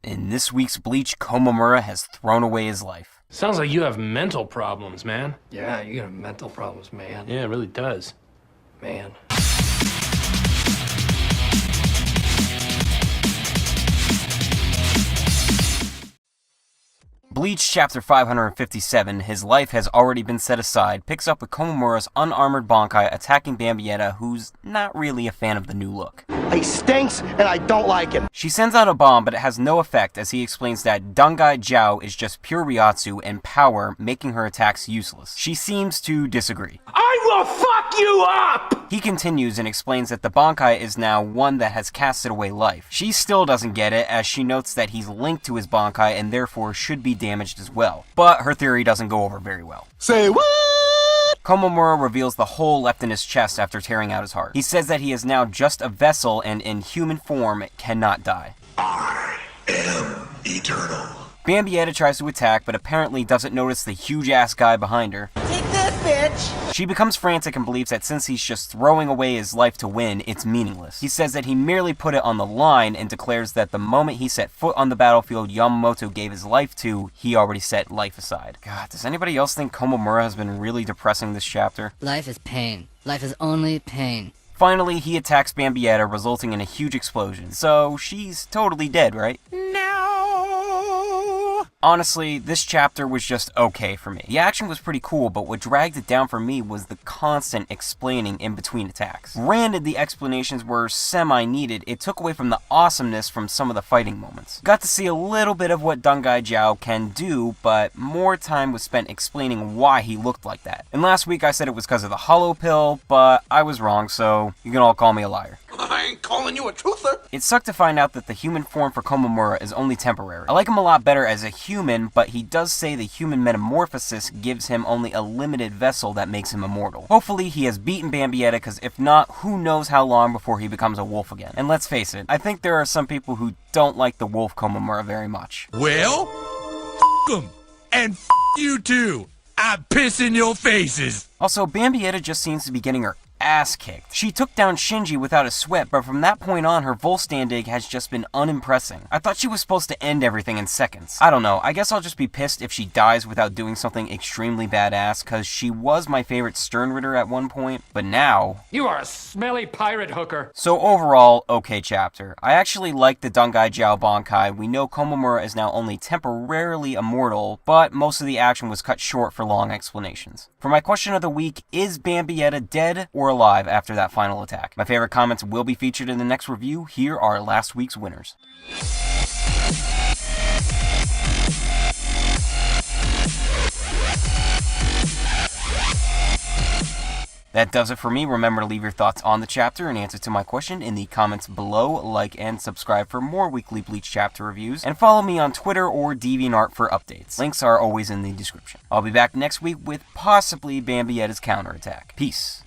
In this week's Bleach, Komamura has thrown away his life. Sounds like you have mental problems, man. Yeah, you got mental problems, man. Yeah, it really does. Man. Bleach Chapter 557, His Life Has Already Been Set Aside, picks up with Komamura's unarmored Bankai attacking Bambietta, who's not really a fan of the new look. He stinks, and I don't like him. She sends out a bomb, but it has no effect as he explains that Dangai Jiao is just pure Ryatsu and power, making her attacks useless. She seems to disagree. I will fuck you up! He continues and explains that the Bankai is now one that has casted away life. She still doesn't get it, as she notes that he's linked to his Bankai and therefore should be damaged as well. But her theory doesn't go over very well. Say what? Komamura reveals the hole left in his chest after tearing out his heart. He says that he is now just a vessel and in human form cannot die. I am eternal. Bambietta tries to attack, but apparently doesn't notice the huge-ass guy behind her. Take this, bitch! She becomes frantic and believes that since he's just throwing away his life to win, it's meaningless. He says that he merely put it on the line and declares that the moment he set foot on the battlefield Yamamoto gave his life to, he already set life aside. God, does anybody else think Komamura has been really depressing this chapter? Life is pain. Life is only pain. Finally, he attacks Bambietta, resulting in a huge explosion. So, she's totally dead, right? Honestly, this chapter was just okay for me. The action was pretty cool, but what dragged it down for me was the constant explaining in between attacks. Granted, the explanations were semi-needed, it took away from the awesomeness from some of the fighting moments. Got to see a little bit of what Dangai Jiao can do, but more time was spent explaining why he looked like that. And last week I said it was because of the hollow pill, but I was wrong, so you can all call me a liar. I ain't calling you a truther. It sucked to find out that the human form for Komamura is only temporary. I like him a lot better as a human, but he does say the human metamorphosis gives him only a limited vessel that makes him immortal. Hopefully he has beaten Bambietta, because if not, who knows how long before he becomes a wolf again. And let's face it, I think there are some people who don't like the wolf Komamura very much. Well, f*** 'em. And f*** you too. I piss in your faces. Also, Bambietta just seems to be getting her ass kicked. She took down Shinji without a sweat, but from that point on, her Volstandig has just been unimpressing. I thought she was supposed to end everything in seconds. I don't know, I guess I'll just be pissed if she dies without doing something extremely badass, cause she was my favorite Sternritter at one point, but now... You are a smelly pirate hooker. So overall, okay chapter. I actually like the Dangai Jiao Bankai. We know Komamura is now only temporarily immortal, but most of the action was cut short for long explanations. For my question of the week, is Bambietta dead or alive after that final attack? My favorite comments will be featured in the next review. Here are last week's winners. That does it for me. Remember to leave your thoughts on the chapter and answer to my question in the comments below. Like and subscribe for more weekly Bleach chapter reviews. And follow me on Twitter or DeviantArt for updates. Links are always in the description. I'll be back next week with possibly Bambietta's counterattack. Peace.